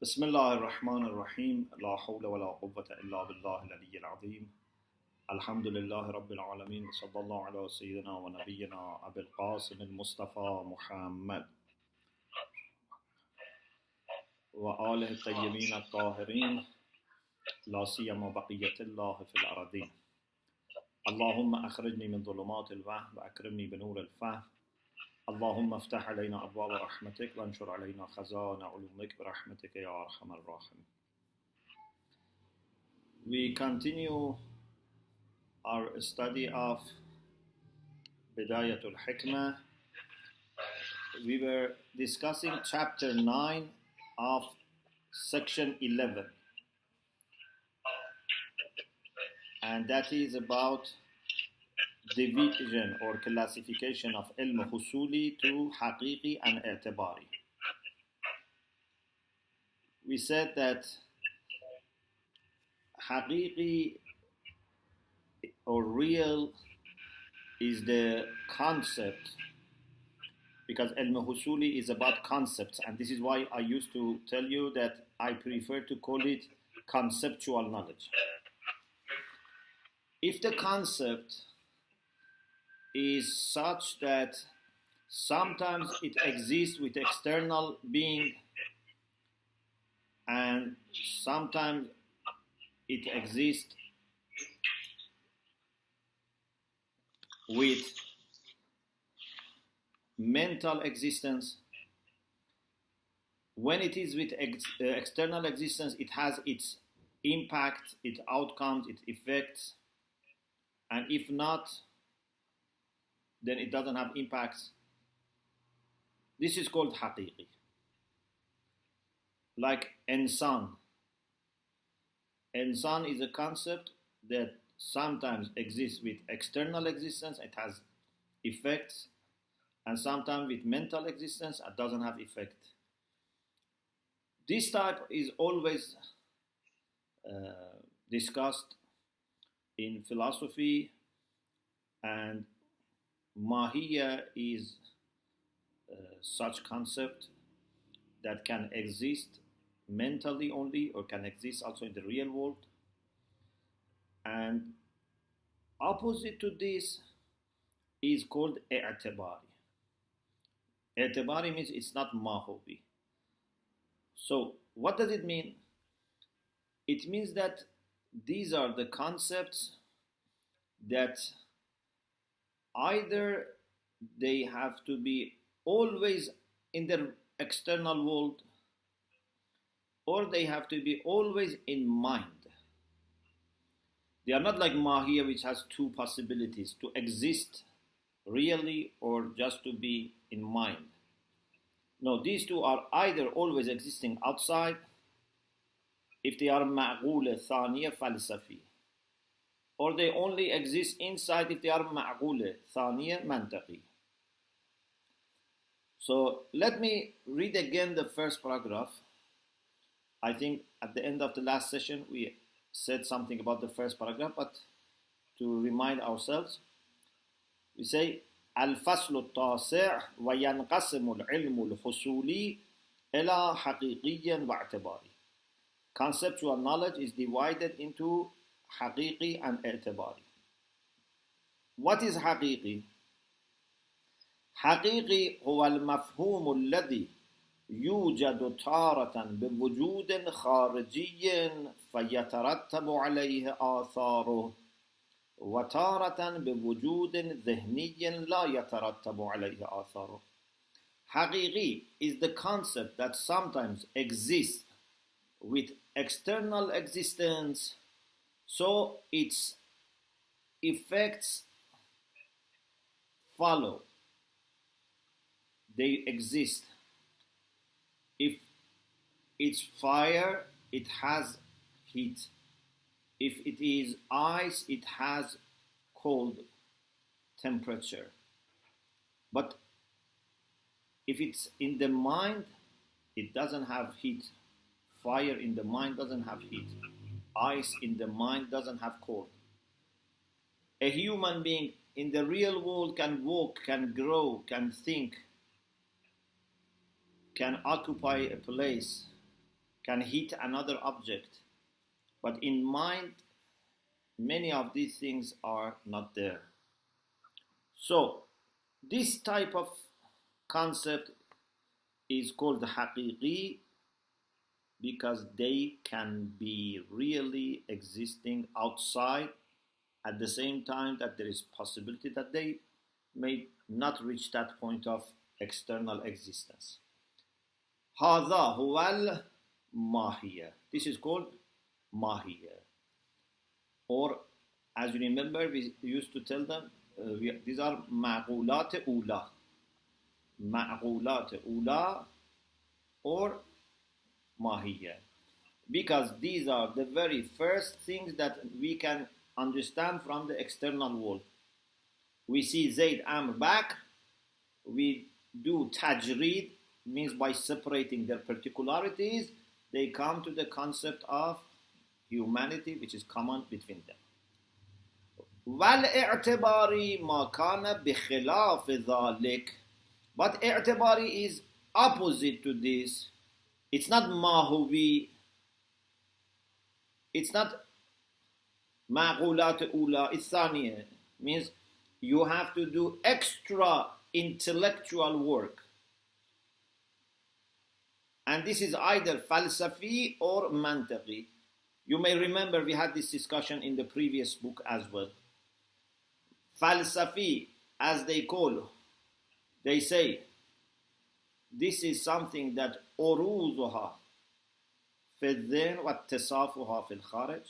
بسم الله الرحمن الرحيم لا حول ولا قوة إلا بالله العلي العظيم الحمد لله رب العالمين وصلى الله على سيدنا ونبينا أبي القاسم المصطفى محمد وآله الطيبين الطاهرين لا سيما بقية الله في الأرضين اللهم أخرجني من ظلمات الوهم وأكرمني بنور الفهم اللهم افتح علينا أبواب رحمتك وانشر علينا خزائن علومك برحمتك يا أرحم الراحمين. We continue our study of Bidayat Hikmah. We were discussing chapter 9 of section 11, and that is about division or classification of ilm husuli to haqiqi and i'tibari. We said that haqiqi or real is the concept, because ilm husuli is about concepts, and this is why I used to tell you that I prefer to call it conceptual knowledge. If the concept is such that sometimes it exists with external being and sometimes it exists with mental existence. When it is with external existence, it has its impact, its outcomes, its effects, and if not, then it doesn't have impacts. This is called haqiqi. Like insan. Insan is a concept that sometimes exists with external existence, it has effects, and sometimes with mental existence, it doesn't have effect. This type is always discussed in philosophy, and Mahiyya is such concept that can exist mentally only or can exist also in the real world. And opposite to this is called i'tibari. I'tibari means it's not mahubi. So what does it mean? It means that these are the concepts that either they have to be always in the external world, or they have to be always in mind. They are not like Mahiyya, which has two possibilities, to exist really or just to be in mind. No, these two are either always existing outside, if they are ma'qula thaniya falsafi, or they only exist inside if they are ma'qula thaniya mantaqi. So let me read again the first paragraph. I think at the end of the last session we said something about the first paragraph, but to remind ourselves, we say الفصل التاسع وينقسم العلم الحصولي إلى حقيقي واعتباري. Conceptual knowledge is divided into حقيقي and اعتباري. What is حقيقي? حقيقي هو المفهوم الذي يوجد تارة بوجود خارجي فيترتب عليه آثاره، وتارة بوجود ذهني لا يترتب عليه آثاره. حقيقي is the concept that sometimes exists with external existence, so its effects follow. They exist. If it's fire, it has heat. If it is ice, it has cold temperature. But if it's in the mind, it doesn't have heat. Fire in the mind doesn't have heat. Ice in the mind doesn't have cold. A human being in the real world can walk, can grow, can think, can occupy a place, can hit another object. But in mind, many of these things are not there. So, this type of concept is called haqiqi because they can be really existing outside at the same time that there is possibility that they may not reach that point of external existence. هذا هو الماهية. This is called mahiya. Or, as you remember, we used to tell them, these are ma'qulat ula. Ma'qulat ula or mahiya. Because these are the very first things that we can understand from the external world. We see Zayd Amr back, we do tajreed, means by separating their particularities, they come to the concept of humanity which is common between them. وَالْإِعْتِبَارِ مَا كَانَ بِخِلَافِ ذَلِكَ. But i'tibari is opposite to this. It's not mahuvi. It's not ma'qulat ula. It's thaniya. Means you have to do extra intellectual work. And this is either falsafi or mantaqi. You may remember we had this discussion in the previous book as well. Falsafi, as they call, they say, this is something that uruzuha في الذهن واتصافها في الخارج,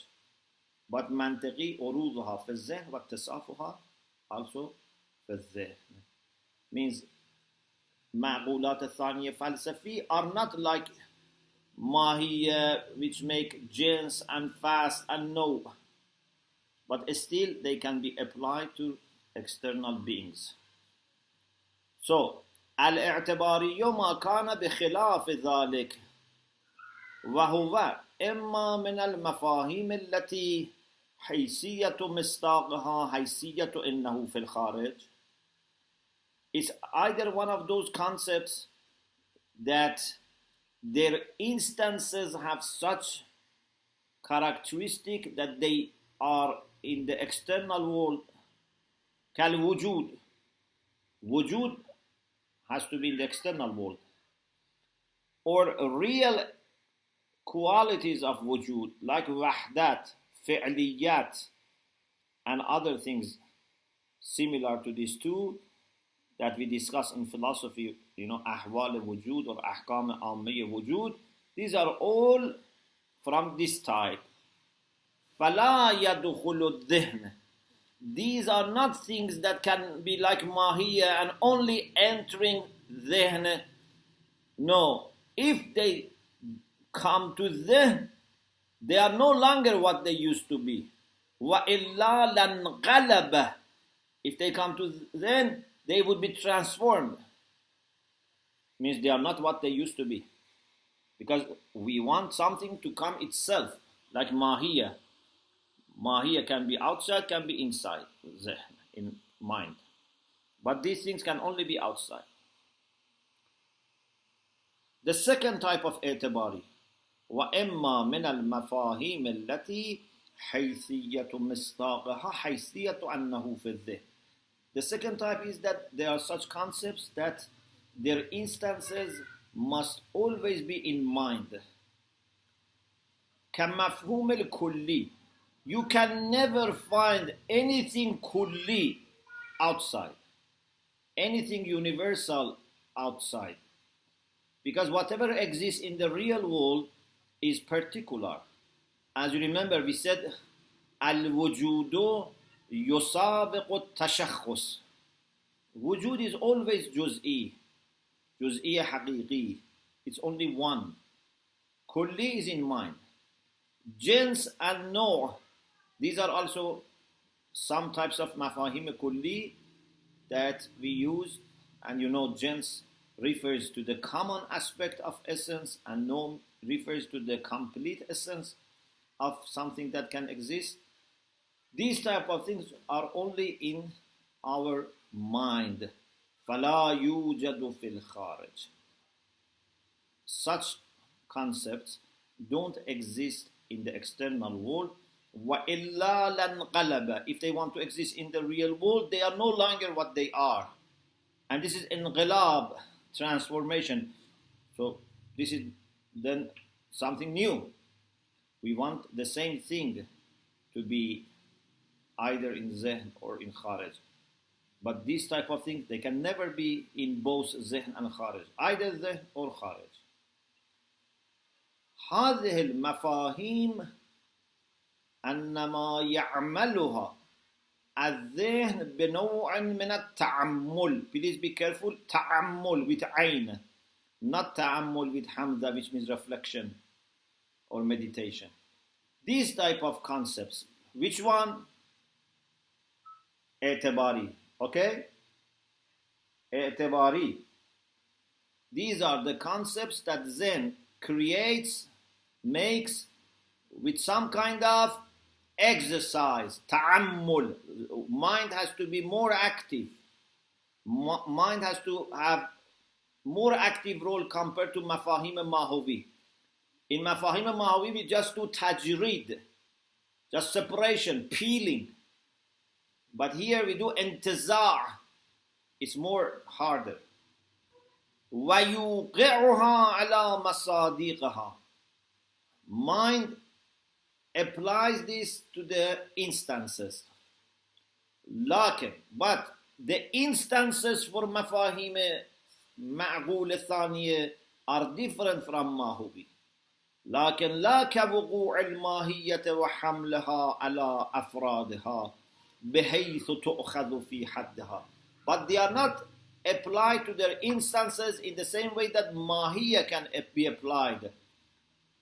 but منطقي uruzuha في الذهن واتصافها also في الذهن. Means معقولات الثانية falsafi are not like mahiyya, which make jins and fast and no, but still they can be applied to external beings. So, الاعتباري ما كان بخلاف ذلك وهو إما من المفاهيم التي حيثية مصداقها حيثية إنه في الخارج. It's either one of those concepts that their instances have such characteristic that they are in the external world. كالوجود. Wujud has to be in the external world. Or real qualities of wujud, like wahdat, fi'liyat, and other things similar to these two that we discuss in philosophy, ahwal wujud or ahkam ammiya wujud. These are all from this type. فَلَا يَدْخُلُ الذِّهْنِ. These are not things that can be like mahiyya and only entering dhihn. No. If they come to dhihn, they are no longer what they used to be. وَإِلَّا لَنْقَلَبَ. If they come to dhihn, they would be transformed. Means they are not what they used to be. Because we want something to come itself, like mahiyya. Mahiyya can be outside, can be inside, in mind. But these things can only be outside. The second type of i'tibari, وَإِمَّا مِنَ الْمَفَاهِيمِ الَّتِي حَيْثِيَّةُ مِصْدَاقَهَا حَيْثِيَّةُ أَنَّهُ فِي الذِّهْنِ. The second type is that there are such concepts that their instances must always be in mind. كَمَفْهُومِ الْكُلِّي. You can never find anything kulli outside, anything universal outside. Because whatever exists in the real world is particular. As you remember, we said, al-wujudu yusabiqu tashakhus. Wujud is always juz'i haqiqi. It's only one. Kulli is in mind. Jins and no'. These are also some types of mafahim kulli that we use, and jins refers to the common aspect of essence, and no refers to the complete essence of something that can exist. These type of things are only in our mind. فَلَا يُوجَدُ فِي الْخَارِجِ. Such concepts don't exist in the external world. وَإِلَّا لَنْقَلَبَ. If they want to exist in the real world, they are no longer what they are. And this is inqilab, transformation. So this is then something new. We want the same thing to be either in zihn or in kharij. But these type of things, they can never be in both zihn and kharij. Either zihn or kharij. هذه المفاهيم أنما يعملها الذهن بنوع من التعمل. Please be careful. تعمل with عين, not تعمل with hamza, which means reflection or meditation. These type of concepts. Which one? اعتباري. Okay? اعتباري. These are the concepts that Zen creates, makes with some kind of exercise. ta'ammul. Mind has to be more active. Mind has to have more active role compared to mafahim mahawi. In mafahim mahawi we just do tajrid, just separation, peeling. But here we do intiza'. It's more harder. وَيُوقِعُهَا عَلَى مَصَادِقَهَا. Mind applies this to the instances. But the instances for mafahim ma'qul thaniya are different from mahubi. لكن لا كوقوع الماهية وحملها على أفرادها بحيث تؤخذ في حدها. But they are not applied to their instances in the same way that mahiyya can be applied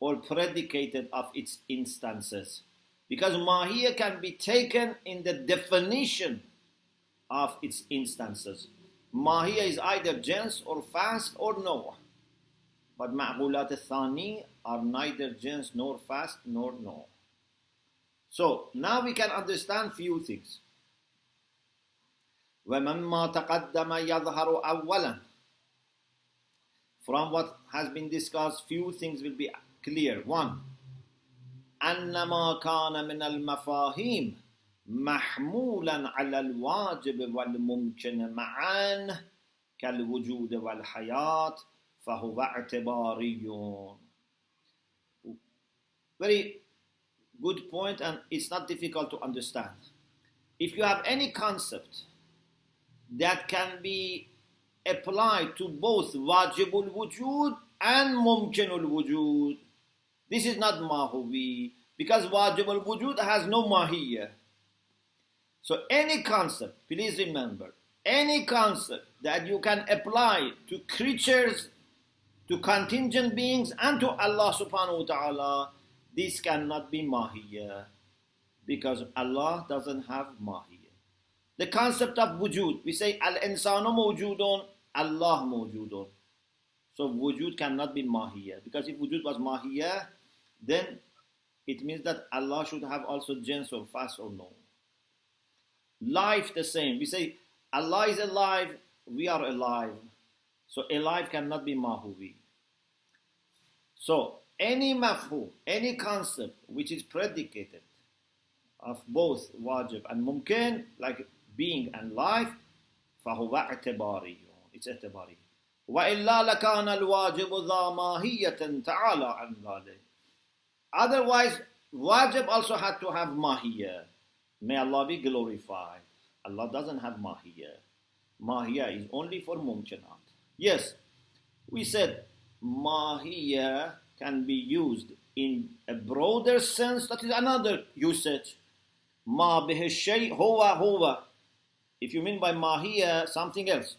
or predicated of its instances. Because mahiyya can be taken in the definition of its instances. Mahiyya is either jins or fast or no. But ma'qulat al-thani are neither jins nor fast nor no. So now we can understand few things. وَمَمَّا تَقَدَّمَ يَظْهَرُ أَوَّلًا. From what has been discussed, few things will be clear. One, أَنَّمَا كَانَ مِنَ الْمَفَاهِيمِ مَحْمُولًا عَلَى الْوَاجِبِ وَالْمُمْكِنِ مَعًا كَالْوُجُودِ وَالْحَيَاةِ فَهُوَ اعْتِبَارِيٌّ. Very good point, and it's not difficult to understand. If you have any concept that can be applied to both wajibul wujud and mumkinul wujud, this is not mahubi, because wajibul wujud has no mahiyya. So any concept, please remember, any concept that you can apply to creatures, to contingent beings, and to Allah subhanahu wa ta'ala, this cannot be mahiyya, because Allah doesn't have mahiyya. The concept of wujud, we say al-insanu mawjudun, Allah mawjudun. So wujud cannot be mahiyya, because if wujud was mahiyya, then it means that Allah should have also jins or fast or no. Life the same. We say Allah is alive, we are alive. So alive cannot be mahubi. So any mafhum, any concept which is predicated of both wajib and mumkin, like being and life, فَهُوَ اعْتِبَارِيٌّ. It's اعتباري. وَإِلَّا لَكَانَ الْوَاجِبُ ذَا مَاهِيَّةً تَعَالَى عَنْ ذَلِكَ. Otherwise, wajib also had to have mahiyya. May Allah be glorified. Allah doesn't have mahiyya. Mahiyya is only for mumkinat. Yes, we said mahiyya can be used in a broader sense. That is another usage. Ma bihi shay huwa huwa. If you mean by mahiyya something else,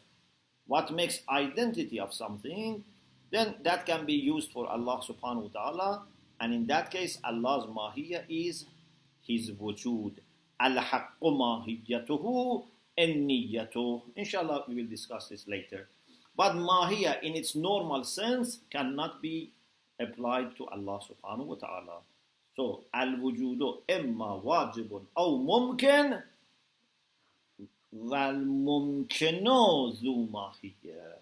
what makes identity of something, then that can be used for Allah subhanahu wa ta'ala. And in that case, Allah's mahiyya is His wujud. Al-haqqu mahiyyatuhu an-niyyatu. Inshallah, we will discuss this later. But mahiyya in its normal sense cannot be applied to Allah subhanahu wa ta'ala. So, al-wujudu imma wajibun aw mumkin, wal-mumkinu dhu mahiyya.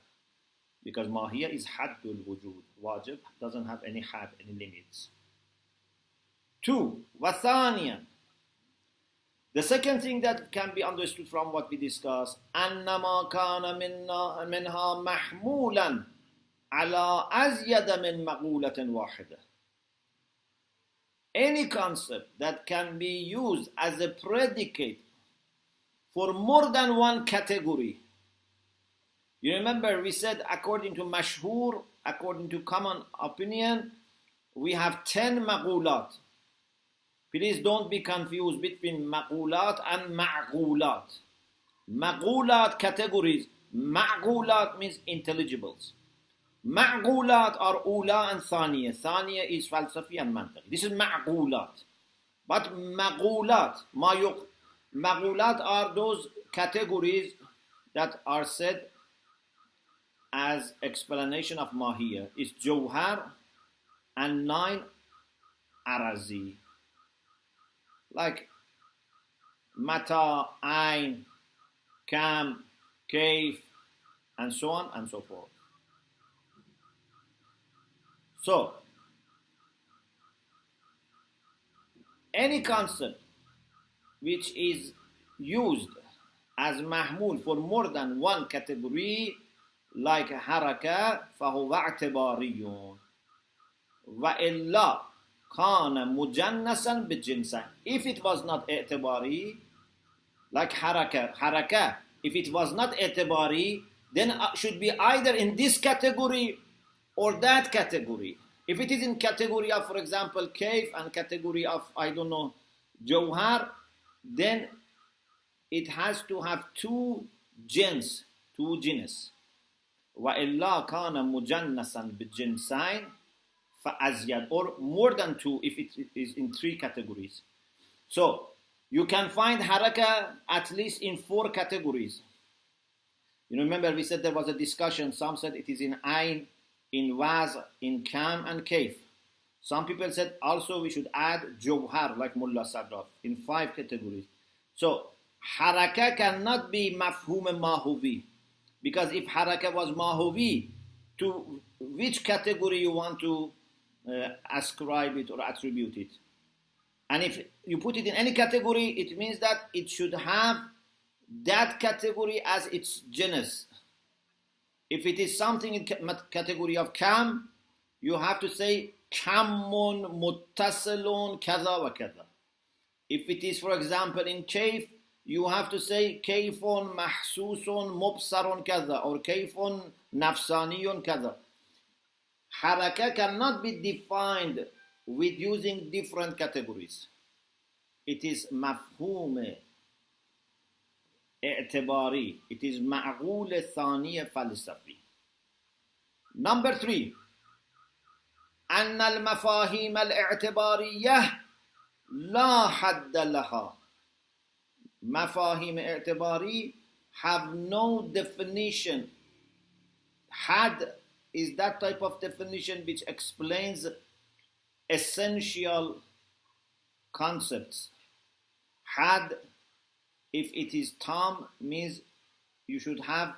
Because mahiyya is haddul wujud. wajib, doesn't have any had, any limits. 2. وثانيا, the second thing that can be understood from what we discussed, أنما كان منها محمولا على أزيد من مقولة واحدة. Any concept that can be used as a predicate for more than one category. You remember we said according to mashhur, according to common opinion, we have 10 maqulat. Please don't be confused between maqulat and ma'qulat. Maqulat categories. Ma'qulat means intelligibles. Ma'qulat are ula and thaniya. Thaniya is falsafi and mantiq. This is ma'qulat. But maqulat, maqulat are those categories that are said as explanation of mahiyya. It's jawhar and 9 arazi. Like mata, ain, kam, kayf, and so on and so forth. So, any concept which is used as mahmul for more than one category, like haraka, فهو اعتباري وإلا كان مجنسا بالجنسين. If it was not اعتباري, like haraka, if it was not اعتباري, then should be either in this category or that category. If it is in category of, for example, kayf and category of, I don't know, jawhar, then it has to have two genus. وَإِلَّا كَانَ مُجَنَّسًا بِالْجِنْسَيْنِ فَأَزْيَدْ, or more than two if it is in 3 categories. So, you can find haraka at least in 4 categories. You remember we said there was a discussion. Some said it is in ayn, in waz, in kam and kayf. Some people said also we should add jawhar, like Mullah Sadraf, in 5 categories. So, haraka cannot be mafhum mahuvi. Because if haraka was mahuvi, to which category you want to ascribe it or attribute it? And if you put it in any category, it means that it should have that category as its genus. If it is something in category of kam, you have to say kamun muttasilun kaza wa kaza. If it is, for example, in kayf, you have to say kayfun mahsusun mubsarun kaza or kayfun nafsaniyun kaza. Haraka cannot be defined with using different categories. It is mafhum i'tibari. It is ma'qul thaniya falsafi. Number 3. أن المفاهيم الاعتبارية لا حد لها. Mafahim i'tibari have no definition. Had is that type of definition which explains essential concepts. Had, if it is tam, means you should have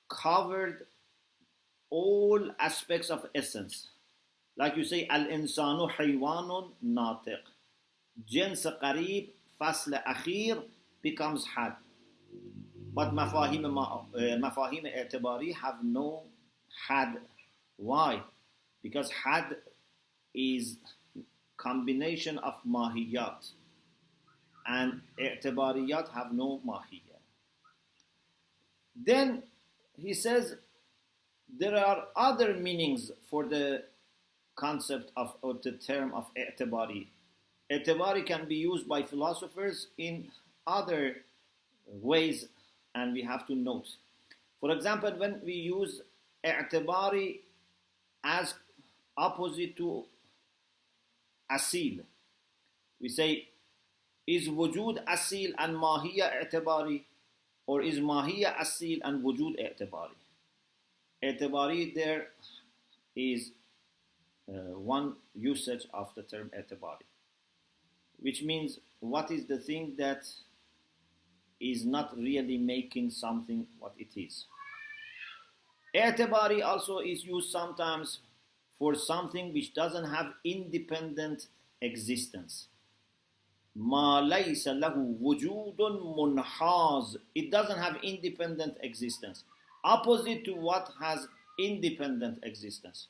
covered all aspects of essence. Like you say, al-insanu haywanun natiq. Jins qarib, fasl akhir becomes had. But mafahim i'tibari have no had. Why? Because had is combination of mahiyat, and i'tibariyat have no mahiyat. Then he says there are other meanings for the concept of, or the term of i'tibari. I'tibari can be used by philosophers in other ways, and we have to note. For example, when we use i'tibari as opposite to asil, we say, is wujud asil and mahiyya i'tibari, or is mahiyya asil and wujud i'tibari? I'tibari, there is one usage of the term i'tibari, which means what is the thing that is not really making something what it is. I'tibari also is used sometimes for something which doesn't have independent existence. Ma laysa lahu wujudun munhaz. It doesn't have independent existence. Opposite to what has independent existence.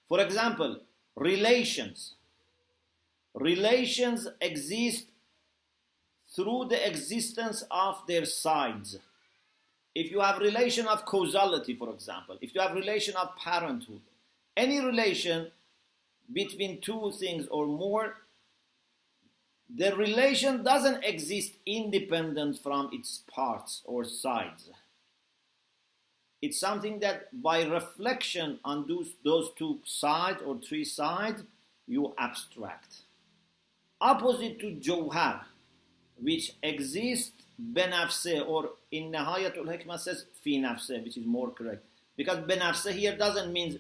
For example, relations. Relations exist through the existence of their sides. If you have relation of causality, for example, if you have relation of parenthood, any relation between two things or more, the relation doesn't exist independent from its parts or sides. It's something that by reflection on those two sides or three sides, you abstract. Opposite to Jawhar, which exists benafse, or in Nihayatul Hikmah says fi nafse, which is more correct. Because benafse here doesn't mean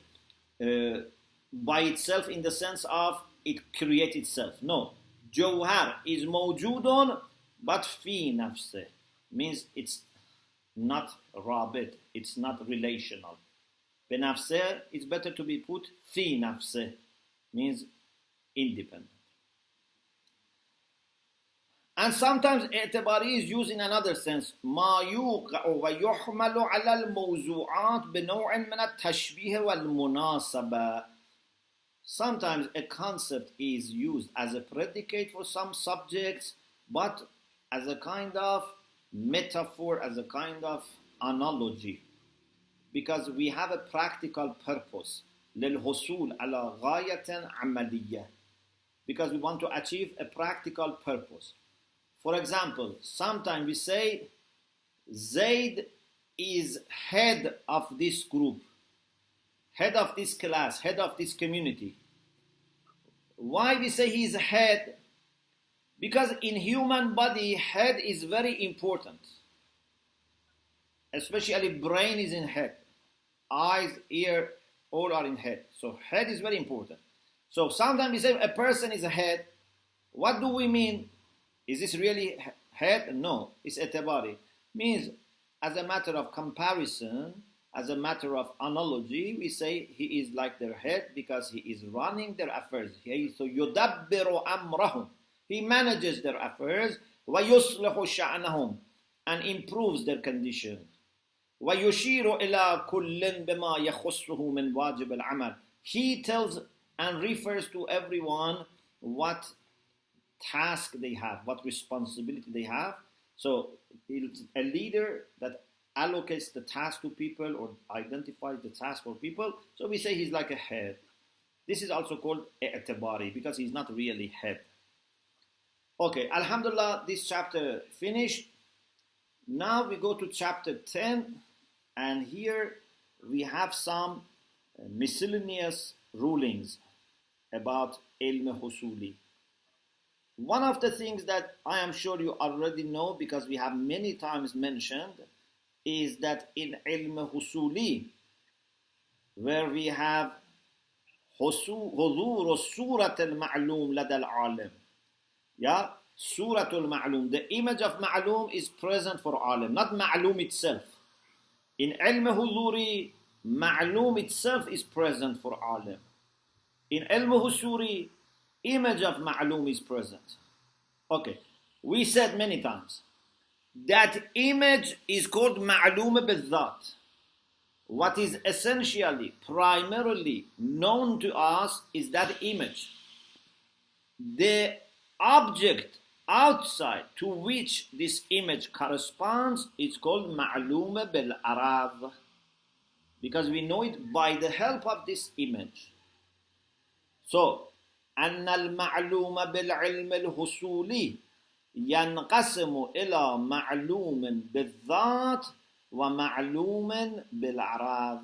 by itself in the sense of it creates itself. No. Jawhar is mawjudun, but fi nafse means it's not rabit, it's not relational. Benafse is better to be put fi nafse, means independent. And sometimes i'tibari is used in another sense. ما يوقع ويحمل على الموضوعات بنوع من التشبيه والمناسبة. Sometimes a concept is used as a predicate for some subjects, but as a kind of metaphor, as a kind of analogy. Because we have a practical purpose. للحصول على غاية عملية. Because we want to achieve a practical purpose. For example, sometimes we say Zaid is head of this group, head of this class, head of this community. Why we say he is head? Because in human body, head is very important. Especially brain is in head. Eyes, ear, all are in head. So head is very important. So sometimes we say a person is a head. What do we mean? Is this really head? No, it's i'tibari. Means as a matter of comparison, as a matter of analogy, we say he is like their head because he is running their affairs. So yudabbiru amrahum. He manages their affairs. وَيُصْلِحُ شَأْنَهُم, and improves their condition. وَيُشِيرُ إِلَى كُلٍّ بِمَا يَخُصُّهُ مِنْ وَاجِبِ الْعَمَلِ. He tells and refers to everyone what task they have, what responsibility they have. So it's a leader that allocates the task to people or identifies the task for people. So we say he's like a head. This is also called i'tibari because he's not really head. Okay, alhamdulillah, this chapter finished. Now we go to chapter 10, and here we have some miscellaneous rulings about ilm husuli. One of the things that I am sure you already know because we have many times mentioned is that in ilm husuli, where we have حضور الصورة المعلوم لدى العالم. Yeah, Suratul Ma'lum. The image of Ma'lum is present for alim, not Ma'lum itself. In Ilm Huzuri, Ma'lum itself is present for alim. In Ilm Husuri, image of Ma'lum is present. Okay, we said many times that image is called Ma'lum bil-Dhat. What is essentially, primarily known to us is that image. The object outside to which this image corresponds is called ma'lum bil-arad, because we know it by the help of this image. So, أن المعلوم بالعلم الحصولي ينقسم إلى معلوم بالذات ومعلوم بالأعراض.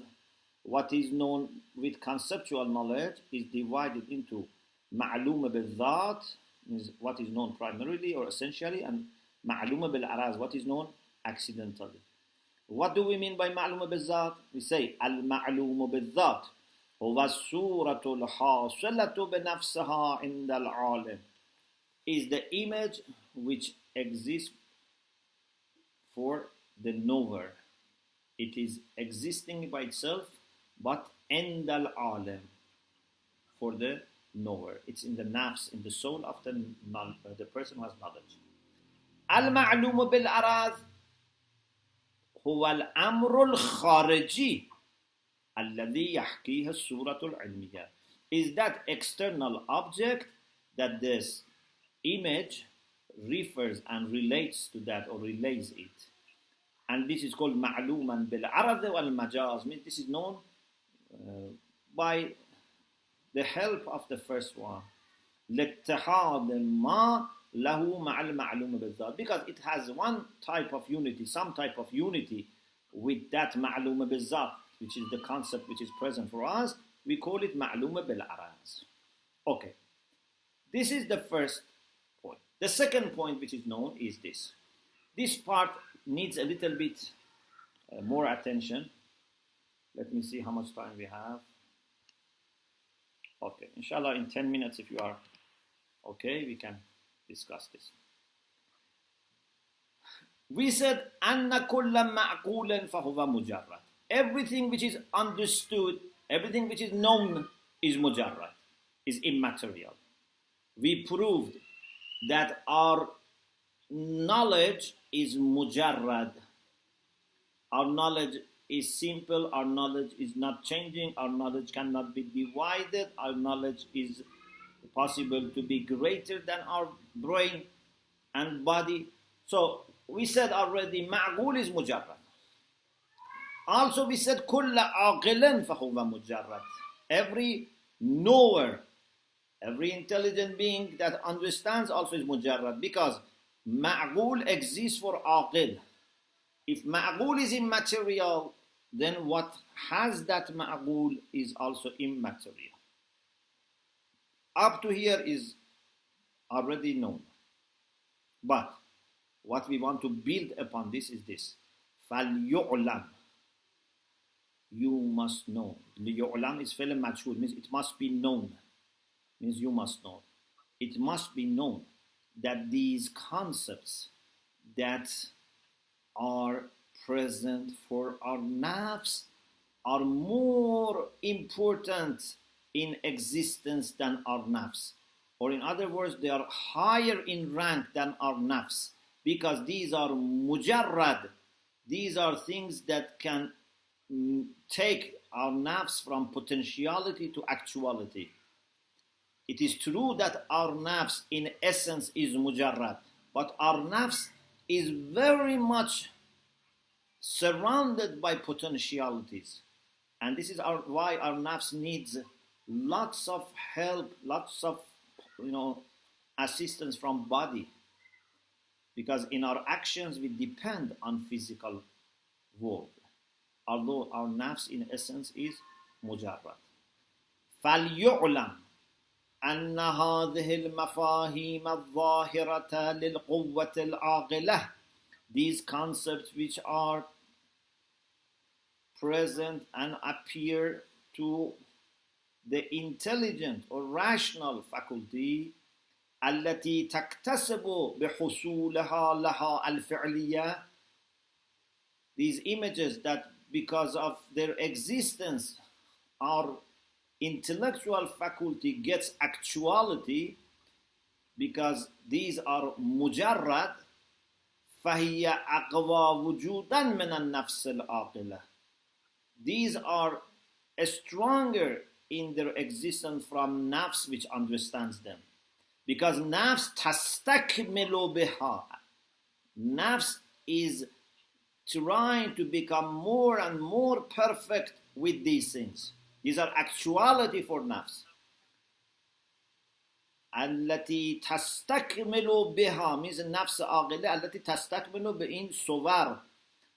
What is known with conceptual knowledge is divided into معلوم بالذات, means what is known primarily or essentially, and معلوم بالأعراض, what is known accidentally. What do we mean by معلوم بالذات? We say المعلوم بالذات هو الصورة الحاصلة بنفسها عند العالم, is the image which exists for the knower. It is existing by itself, but عند العالم, for the knower. It's in the nafs, in the soul of the person who has knowledge. المعلوم بالأراض هو الأمر الخارجي الذي يحكيه الصورة العلمية. Is that external object that this image refers and relates to that or relays it. And this is called معلوما بالعرض والمجاز. Means this is known by the help of the first one. لاتحاد ما له مع المعلوم بالذات. Because it has one type of unity, some type of unity with that معلوم بالذات, which is the concept which is present for us. We call it معلوم بالعرض. Okay. This is the first point. The second point which is known is this. This part needs a little bit more attention. Let me see how much time we have. Okay, inshallah in 10 minutes if you are okay, we can discuss this. We said أن كل معقول فهو مجرد. Everything which is understood, everything which is known is mujarrad, is immaterial. We proved that our knowledge is mujarrad. Our knowledge is simple, our knowledge is not changing, our knowledge cannot be divided, our knowledge is possible to be greater than our brain and body. So we said already معقول is mujarrad. Also we said كل عاقل فهو مجرد. Every knower, every intelligent being that understands also is mujarrad, because معقول exists for aqil. If معقول is immaterial, then what has that معقول is also immaterial. Up to here is already known. But what we want to build upon this is this. فَلْيُعْلَمْ. You must know. لِيُعْلَمْ is فعل مجهول, means it must be known. Means you must know. It must be known that these concepts that are present for our nafs are more important in existence than our nafs. Or in other words, they are higher in rank than our nafs, because these are mujarrad. These are things that can take our nafs from potentiality to actuality. It is true that our nafs in essence is mujarrad, but our nafs is very much surrounded by potentialities. And this is why our nafs needs lots of help, lots of assistance from body. Because in our actions we depend on physical world. Although our nafs in essence is mujarrad. فَلْيُعْلَمْ أن هذه المفاهيم الظاهرة للقوة العاقلة. These concepts which are present and appear to the intelligent or rational faculty التي تكتسب بحصولها لها الفعلية. These images that because of their existence our intellectual faculty gets actuality, because these are mujarrad, فهي أقوى وجودا من النفس العاقلة. These are stronger in their existence from nafs which understands them. Because nafs tastakmilu biha. Nafs is trying to become more and more perfect with these things. These are actuality for nafs. التي تستكمل بها means النفس عاقلة التي تستكمل بإن صور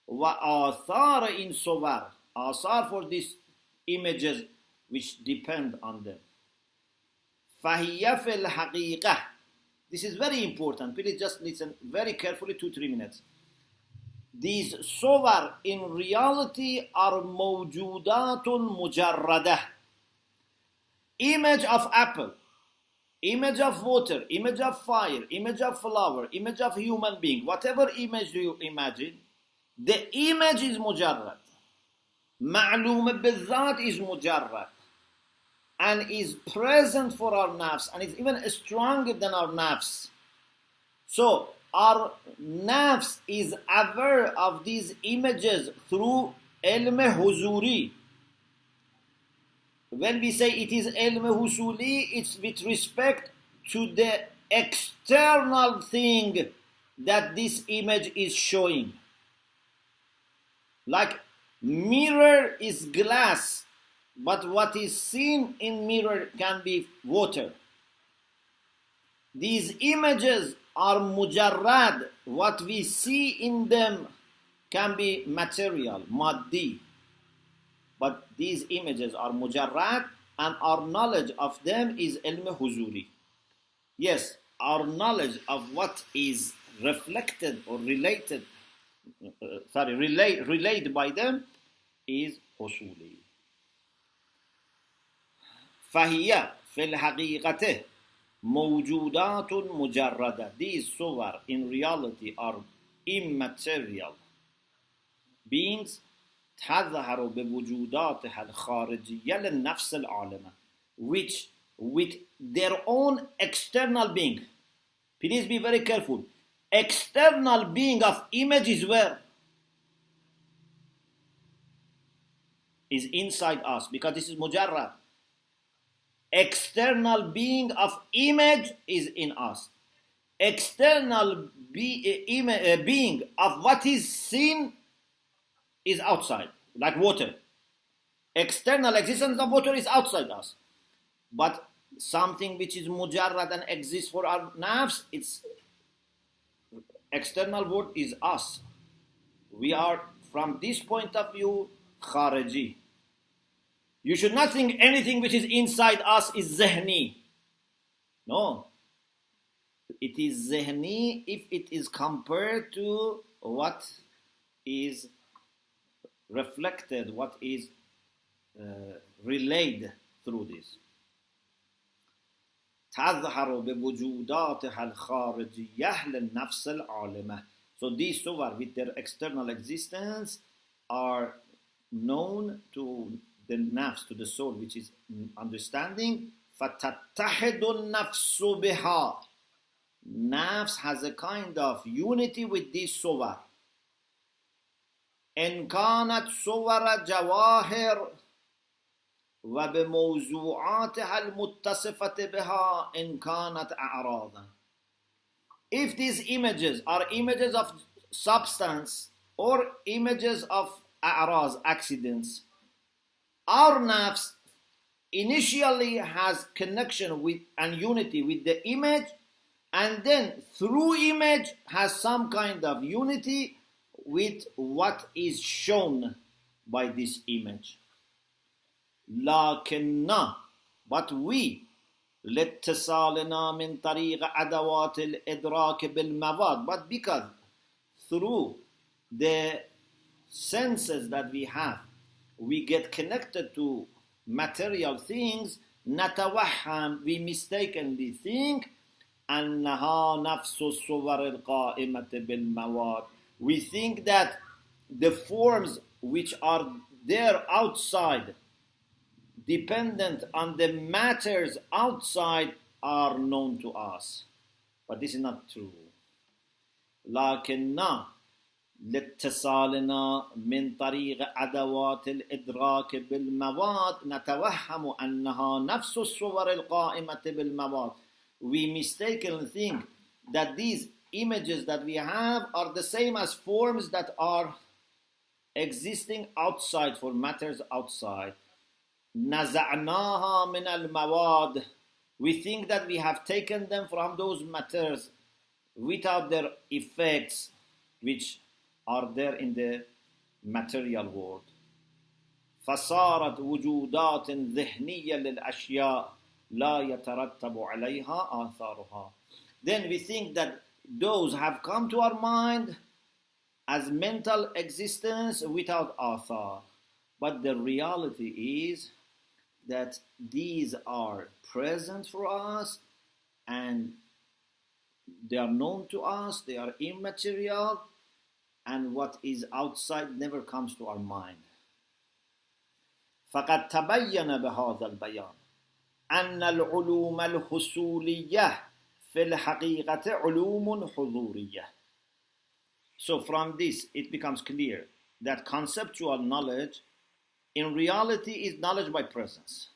وآثار إن صور. آثار for these images which depend on them. فهي في الحقيقة. This is very important. Please just listen very carefully, 2-3 minutes. These صور in reality are موجودات مجردة. Image of apple, image of water, image of fire, image of flower, image of human being, whatever image you imagine, the image is mujarrad. Ma'lum بالذات is mujarrad and is present for our nafs and is even stronger than our nafs. So our nafs is aware of these images through ilm huzuri. When we say it is ilm husuli, it's with respect to the external thing that this image is showing. Like mirror is glass, but what is seen in mirror can be water. These images are mujarrad. What we see in them can be material, maddi. But these images are mujarrad and our knowledge of them is ilm huzuri. Yes, our knowledge of what is reflected or relayed by them is husuli. فهي في الحقيقة موجودات مجردة. These suwar in reality are immaterial beings تظهر بوجوداتها الخارجية للنفس العالمة, which with their own external being. Please be very careful. External being of image is where? Is inside us, because this is mujarrad. External being of image is in us. External being of what is seen is outside, like water. External existence of water is outside us. But something which is mujarrad and exists for our nafs, its external world is us. We are, from this point of view, khariji. You should not think anything which is inside us is zehni. No. It is zehni if it is compared to what is reflected, what is relayed through this. تظهر بوجوداتها الخارجية للنفس العالمة. So these suwar with their external existence are known to the nafs, to the soul, which is understanding. فَتَتَّحِدُ النَّفْسُ بِهَا. Nafs has a kind of unity with these suwar. إن كانت صور جواهر وبموضوعاتها المتصفة بها إن كانت أعراضا. If these images are images of substance or images of a'raz, accidents, our nafs initially has connection with and unity with the image, and then through image has some kind of unity with what is shown by this image. لكننا, but we, لاتصالنا من طريق أدوات الإدراك بالمواد, but because through the senses that we have, we get connected to material things, نتوهم, we mistakenly think, أنها نفس الصور القائمة بالمواد. We think that the forms which are there outside, dependent on the matters outside, are known to us. But this is not true. لكننا لاتصالنا من طريق أدوات الإدراك بالمواد نتوهم أنها نفس الصور القائمة بالمواد. We mistakenly think that these images that we have are the same as forms that are existing outside, for matters outside. نزعناها من المواد. We think that we have taken them from those matters without their effects which are there in the material world. فصارت وجودات ذهنية للأشياء لا يترتب عليها آثارها. Then we think that those have come to our mind as mental existence without athar. But the reality is that these are present for us and they are known to us, they are immaterial, and what is outside never comes to our mind. فقد تبين بهذا البيان أن العلوم الحصولية في الحقيقة علوم حضورية. So from this it becomes clear that conceptual knowledge in reality is knowledge by presence.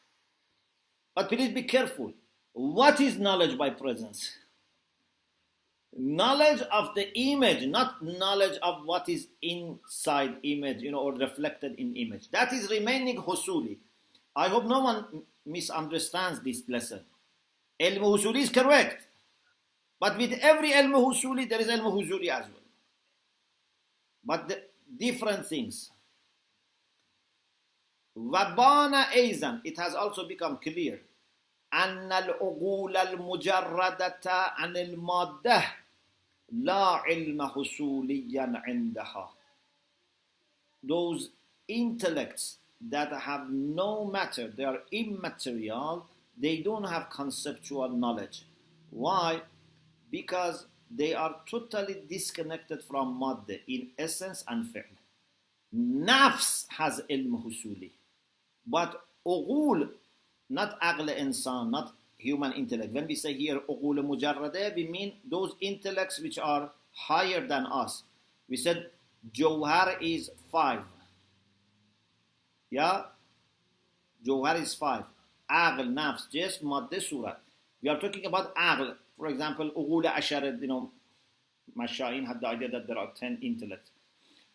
But please be careful. What is knowledge by presence? Knowledge of the image, not knowledge of what is inside image, or reflected in image. That is remaining husuli. I hope no one misunderstands this lesson. Ilm husuli is correct. But with every ilm husuli, there is ilm huzuri as well. But the different things. Wabana Aizan, it has also become clear. أن العقول المجردة عن المادة لا علم حصوليا عندها. Those intellects that have no matter, they are immaterial, they don't have conceptual knowledge. Why? Because they are totally disconnected from madde in essence and fi'l. Nafs has ilm husuli, but uqul, not aql insan, not human intellect. When we say here uqul mujarrade, we mean those intellects which are higher than us. We said Jawhar is 5. Yeah? Jawhar is 5. Aql, nafs, just madde surat. We are talking about aql. For example, uqul asharat, Mashayin had the idea that there are 10 intellects.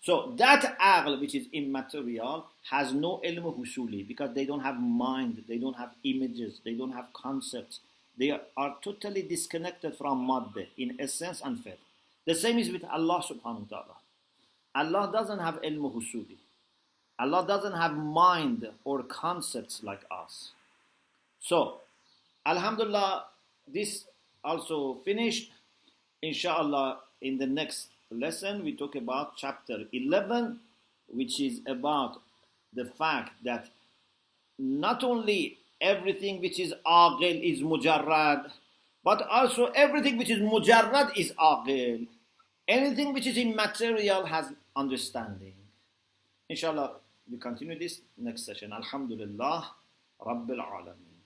So that aql, which is immaterial, has no ilm husuli because they don't have mind, they don't have images, they don't have concepts. They are totally disconnected from madde in essence and fi'l. The same is with Allah subhanahu wa ta'ala. Allah doesn't have ilm husuli. Allah doesn't have mind or concepts like us. So, alhamdulillah, this also finished. Inshallah, in the next lesson, we talk about chapter 11, which is about the fact that not only everything which is aqil is mujarrad, but also everything which is mujarrad is aqil. Anything which is immaterial has understanding. Inshallah, we continue this next session. Alhamdulillah, Rabbil Alameen.